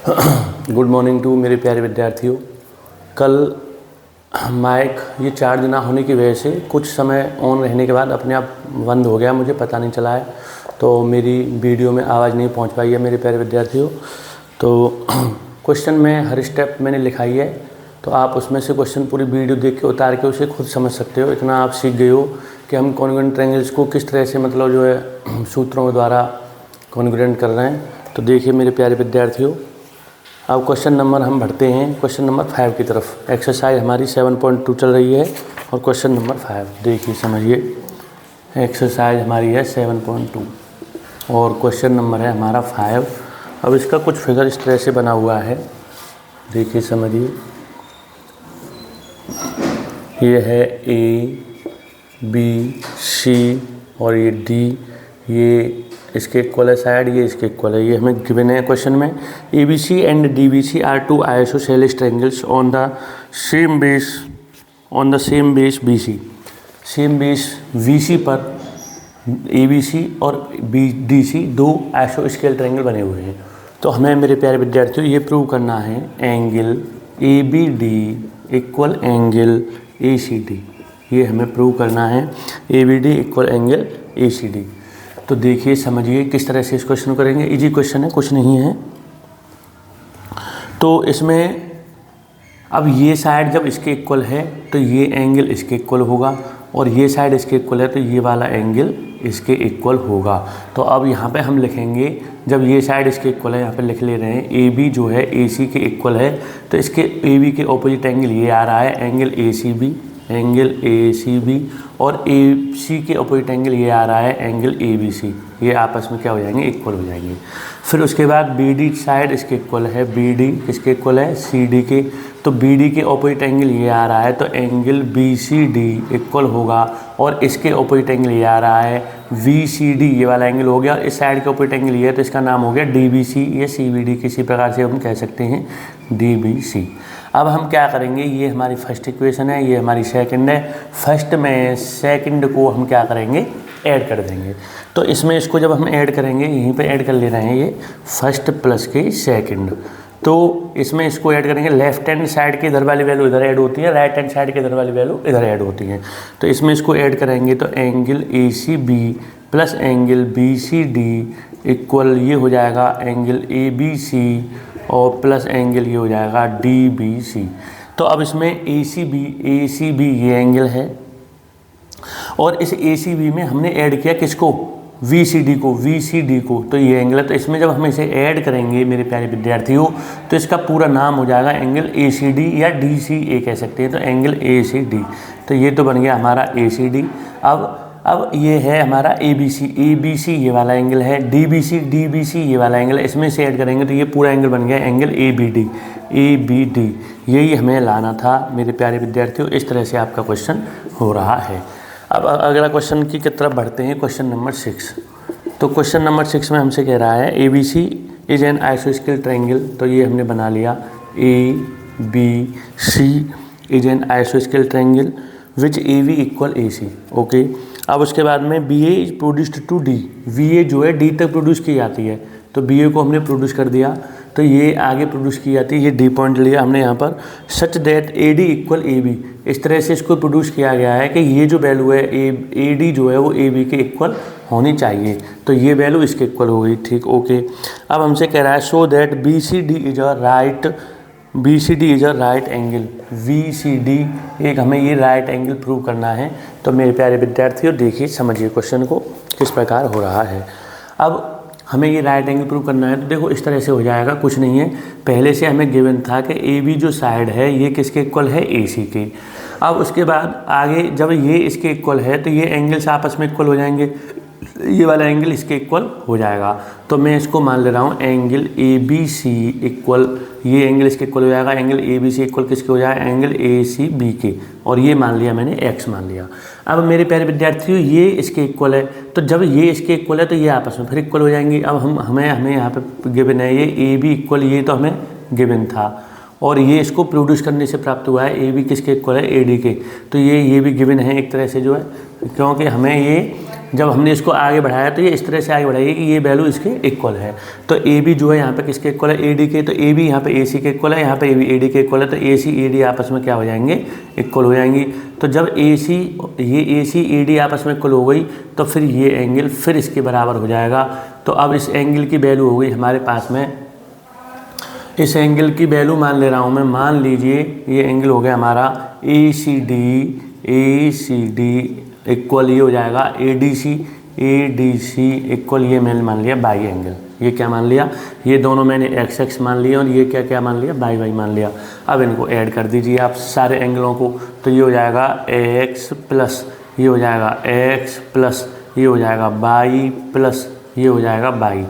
Good morning to मेरे प्यारे विद्यार्थियों। कल माइक ये चार्ज ना होने की वजह से कुछ समय ऑन रहने के बाद अपने आप बंद हो गया, मुझे पता नहीं चला है, तो मेरी वीडियो में आवाज़ नहीं पहुंच पाई है मेरे प्यारे विद्यार्थियों। तो क्वेश्चन में हर स्टेप मैंने लिखाई है, तो आप उसमें से क्वेश्चन पूरी वीडियो देख के उतार के उसे खुद समझ सकते हो। इतना आप सीख गए हो कि हम कॉन्ग्रुएंट ट्रायंगल्स को किस तरह से मतलब जो है सूत्रों के द्वारा कॉन्ग्रुएंट कर रहे हैं। तो देखिए मेरे प्यारे विद्यार्थियों, अब क्वेश्चन नंबर हम बढ़ते हैं क्वेश्चन नंबर 5 की तरफ। एक्सरसाइज हमारी 7.2 चल रही है और क्वेश्चन नंबर 5 देखिए समझिए। एक्सरसाइज हमारी है 7.2 और क्वेश्चन नंबर है हमारा 5। अब इसका कुछ फिगर इस तरह से बना हुआ है, देखिए समझिए। ये है ए बी सी और ये डी, ये इसके इक्वल है साइड, ये इसके इक्वल है। ये हमें गिवन है क्वेश्चन में। A B C and D B C are two isosceles triangles on the same base B C. Same base B C पर ए बी सी और बी डी सी दो आइसोस्केल ट्रायंगल बने हुए हैं। तो हमें मेरे प्यारे विद्यार्थियों ये प्रूव करना है angle A B D equal angle A C D. ये हमें प्रूव करना है A B D equal angle A C D. तो देखिए समझिए किस तरह से इस क्वेश्चन को करेंगे। इजी क्वेश्चन है, कुछ नहीं है। तो इसमें अब ये साइड जब इसके इक्वल है तो ये एंगल इसके इक्वल होगा, और ये साइड इसके इक्वल है तो ये वाला एंगल इसके इक्वल होगा। तो अब यहाँ पे हम लिखेंगे, जब ये साइड इसके इक्वल है, यहाँ पे लिख ले रहे हैं ए बी जो है ए सी के इक्वल है, तो इसके ए बी के ऑपोजिट एंगल ये आ रहा है angle A C B, angle A C B, और ए सी के अपोजिट एंगल ये आ रहा है एंगल ए बी सी। ये आपस में क्या हो जाएंगे, इक्वल हो जाएंगे। फिर उसके बाद बी डी साइड इसके इक्वल है, बी डी इसके इक्वल है सी डी के, तो बी डी के अपोजिट एंगल ये आ रहा है, तो angle B C D equal होगा, और इसके अपोजिट एंगल ये आ रहा है वी सी डी, ये वाला एंगल हो गया। और इस साइड के अपोजिट एंगल ये है, तो इसका नाम हो गया डी बी सी या सी बी डी, किसी प्रकार से हम कह सकते हैं डी बी सी। अब हम क्या करेंगे, ये हमारी फर्स्ट इक्वेशन है, ये हमारी सेकंड है। फर्स्ट में सेकंड को हम क्या करेंगे, ऐड कर देंगे। तो इसमें इसको जब हम ऐड करेंगे, यहीं पे ऐड कर ले रहे हैं ये फर्स्ट प्लस के सेकंड, तो इसमें इसको ऐड करेंगे। लेफ्ट हैंड साइड की इधर वाली वैल्यू इधर ऐड होती है, राइट हैंड साइड की इधर वाली वैल्यू इधर ऐड होती है। तो इसमें इसको ऐड करेंगे तो angle A C B plus angle B C D equal ये हो जाएगा एंगल ए बी सी और प्लस एंगल ये हो जाएगा डी बी सी। तो अब इसमें ए सी बी ये एंगल है, और इस ए सी बी में हमने ऐड किया किसको, वी सी डी को, तो ये एंगल है। तो इसमें जब हम इसे ऐड करेंगे मेरे प्यारे विद्यार्थियों, तो इसका पूरा नाम हो जाएगा एंगल ए सी डी या डी सी ए कह सकते हैं, तो एंगल ए सी डी। तो ये तो बन गया हमारा ए सी डी। अब ये है हमारा ए बी सी ये वाला एंगल है, डी बी सी ये वाला एंगल है। इसमें से ऐड करेंगे तो ये पूरा एंगल बन गया एंगल ए बी डी। यही हमें लाना था मेरे प्यारे विद्यार्थियों। इस तरह से आपका क्वेश्चन हो रहा है। अब अगला क्वेश्चन की तरफ बढ़ते हैं, क्वेश्चन नंबर 6। तो क्वेश्चन नंबर 6 में हमसे कह रहा है A B C is an आइसोस्केल ट्रायंगल। तो ये हमने बना लिया, A B C is an आइसोस्केल triangle which A B equal A C. Okay, अब उसके बाद में B A is produced to D. B A जो है डी तक प्रोड्यूस की जाती है, तो बी ए को हमने प्रोड्यूस कर दिया, तो ये आगे प्रोड्यूस की जाती है। ये डी पॉइंट लिया हमने यहाँ पर, such that A D equal A B. इस तरह से इसको प्रोड्यूस किया गया है कि ये जो वैल्यू है ए डी जो है वो ए बी के इक्वल होनी चाहिए, तो ये वैल्यू इसके इक्वल हो गई। ठीक, ओके। अब हमसे कह रहा है so that B C D is a right angle. V C D एक हमें ये राइट एंगल प्रूव करना है। तो मेरे प्यारे विद्यार्थियों देखिए समझिए क्वेश्चन को किस प्रकार हो रहा है। अब हमें ये राइट एंगल प्रूव करना है, तो देखो इस तरह से हो जाएगा, कुछ नहीं है। पहले से हमें गिवन था कि ए बी जो साइड है ये किसके इक्वल है, ए सी के। अब उसके बाद आगे जब ये इसके इक्वल है तो ये एंगल्स आपस में इक्वल हो जाएंगे, ये वाला एंगल इसके इक्वल हो जाएगा। तो मैं इसको मान ले रहा हूँ angle A B C equal, ये एंगल इसके इक्वल हो जाएगा, angle A B C equal किसके हो जाएगा, एंगल ए सी बी के, और ये मान लिया मैंने एक्स मान लिया। अब मेरे प्यारे विद्यार्थियों ये इसके इक्वल है, तो जब ये इसके इक्वल है तो ये आपस में फिर इक्वल हो जाएंगे। अब हमें यहाँ पे गिवन है ये ए बी इक्वल, ये तो हमें गिवन था, और ये इसको प्रोड्यूस करने से प्राप्त हुआ है। ए बी किसके इक्वल है, ए डी के। तो ये भी गिवन है एक तरह से जो है, क्योंकि हमें ये जब हमने इसको आगे बढ़ाया तो ये इस तरह से आगे बढ़ाइए कि ये वैल्यू इसके इक्वल है। तो ए बी जो है यहाँ पे किसके इक्वल है, ए डी के। तो ए बी यहाँ पे ए सी के इक्वल है, यहाँ पे ए बी ए डी के इक्वल है। तो ए सी ए डी आपस में क्या हो जाएंगे, इक्वल हो जाएंगी। तो जब ए सी ए डी आपस में इक्वल हो गई तो फिर ये एंगल फिर इसके बराबर हो जाएगा। तो अब इस एंगल की वैल्यू हो गई हमारे पास में, इस एंगल की वैल्यू मान ले रहा हूँ मैं, मान लीजिए ये एंगल हो गया हमारा ए सी डी इक्वल ये हो जाएगा ए डी सी इक्वल ये मैंने मान लिया बाई एंगल। ये क्या मान लिया, ये दोनों मैंने एक्स एक्स मान लिया और ये क्या क्या मान लिया, बाई बाई मान लिया। अब इनको ऐड कर दीजिए आप सारे एंगलों को। तो ये हो जाएगा एक्स प्लस ये हो जाएगा एक्स प्लस ये हो जाएगा बाई प्लस ये हो जाएगा बाई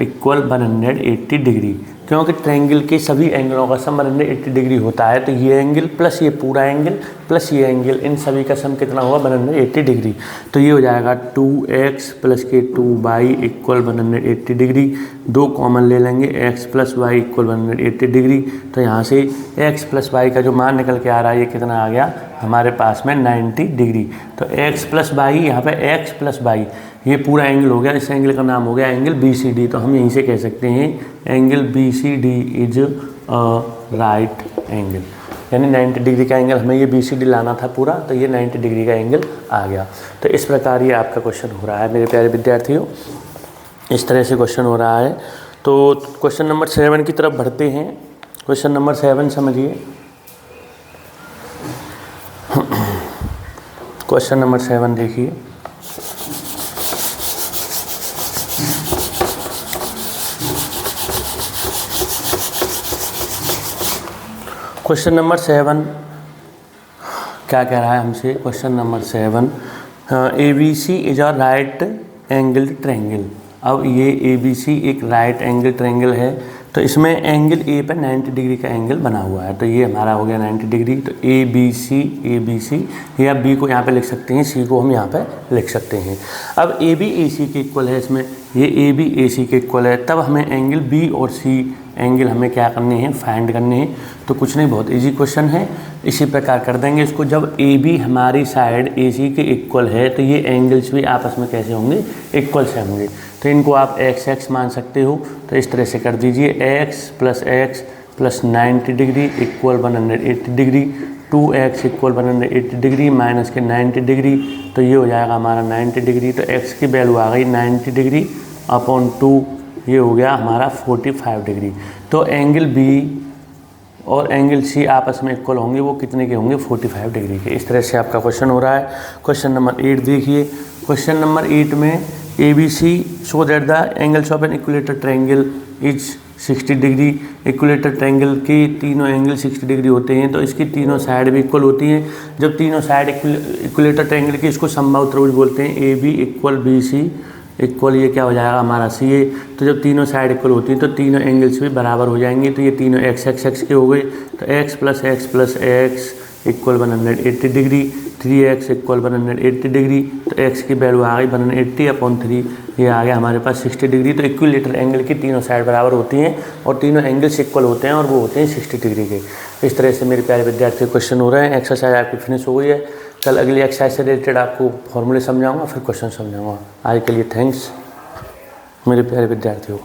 इक्वल 180 डिग्री। क्योंकि ट्रायंगल के सभी एंगलों का सम 180 डिग्री होता है। तो ये एंगल प्लस ये पूरा एंगल प्लस ये एंगल, इन सभी का सम कितना हुआ, 180 डिग्री। तो ये हो जाएगा 2x प्लस के 2y इक्वल 180 डिग्री। 2 कॉमन ले लेंगे, x plus Y equal 180 degree. तो यहाँ से x प्लस वाई का जो मान निकल के आ रहा है ये कितना आ गया हमारे पास में 90 डिग्री। तो x प्लस वाई, यहाँ पे x प्लस वाई ये पूरा एंगल हो गया। इस एंगल का नाम हो गया एंगल BCD। तो हम यहीं से कह सकते हैं angle BCD is a right angle, यानी 90 डिग्री का एंगल। हमें ये BCD लाना था पूरा, तो ये 90 डिग्री का एंगल आ गया। तो इस प्रकार ये आपका क्वेश्चन हो रहा है मेरे प्यारे विद्यार्थियों, इस तरह से क्वेश्चन हो रहा है। तो क्वेश्चन नंबर 7 की तरफ बढ़ते हैं। क्वेश्चन नंबर 7 समझिए। क्वेश्चन नंबर 7 देखिए। क्वेश्चन नंबर 7 क्या कह रहा है हमसे, question number 7 ABC is a right angle triangle. अब ये ABC एक राइट एंगल ट्रायंगल है। तो इसमें एंगल A पर 90 डिग्री का एंगल बना हुआ है। तो ये हमारा हो गया 90 डिग्री। तो ABC या B को यहाँ पे लिख सकते हैं, C को हम यहाँ पे लिख सकते हैं। अब AB AC के इक्वल है, इसमें ये AB AC के इक्वल है। तब हमें एंगल B और C एंगल हमें क्या करने हैं, फाइंड करने हैं। तो कुछ नहीं, बहुत इजी क्वेश्चन है। इसी प्रकार कर देंगे इसको। जब AB हमारी साइड AC के इक्वल है तो ये एंगल्स भी आपस में कैसे होंगे, इक्वल से होंगे। तो इनको आप x x मान सकते हो। तो इस तरह से कर दीजिए x plus 90 degree equal 180 degree, 2x equal 180 degree minus के 90 डिग्री। तो ये हो जाएगा हमारा 90 डिग्री। तो x की वैल्यू आ गई 90 डिग्री अपॉन 2, ये हो गया हमारा 45 डिग्री। तो एंगल B और एंगल C आपस में इक्वल होंगे, वो कितने के होंगे, 45 डिग्री के। इस तरह से आपका क्वेश्चन हो रहा है। क्वेश्चन नंबर 8 देखिए। क्वेश्चन नंबर 8 में ABC show that the angles of an equilateral triangle is 60 degree. Equilateral triangle के तीनों एंगल 60 डिग्री होते हैं। तो इसकी तीनों साइड भी इक्वल होती हैं। जब तीनों साइड इक्विलेटरल ट्रायंगल की, इसको समबाहु त्रिभुज बोलते हैं। AB इक्वल BC इक्वल ये क्या हो जाएगा हमारा CA। तो जब तीनों साइड इक्वल होती हैं तो तीनों एंगल्स भी बराबर हो जाएंगे। तो ये तीनों x के हो गए। तो x plus x equal 180 degree, 3x equal 180 degree. तो x की वैल्यू आ गई 180 अपॉन 3, ये आ गया हमारे पास 60 डिग्री। तो इक्विलेटरल एंगल की तीनों साइड बराबर होती हैं और तीनों एंगल्स इक्वल होते हैं और वो होते हैं 60 डिग्री के। इस तरह से मेरे प्यारे विद्यार्थी क्वेश्चन हो रहे हैं। एक्सरसाइज आपकी फिनिश हो गई है। कल अगली एक्सरसाइज से रिलेटेड आपको फॉर्मूले समझाऊंगा, फिर क्वेश्चन समझाऊंगा। आज के लिए थैंक्स मेरे प्यारे विद्यार्थियों।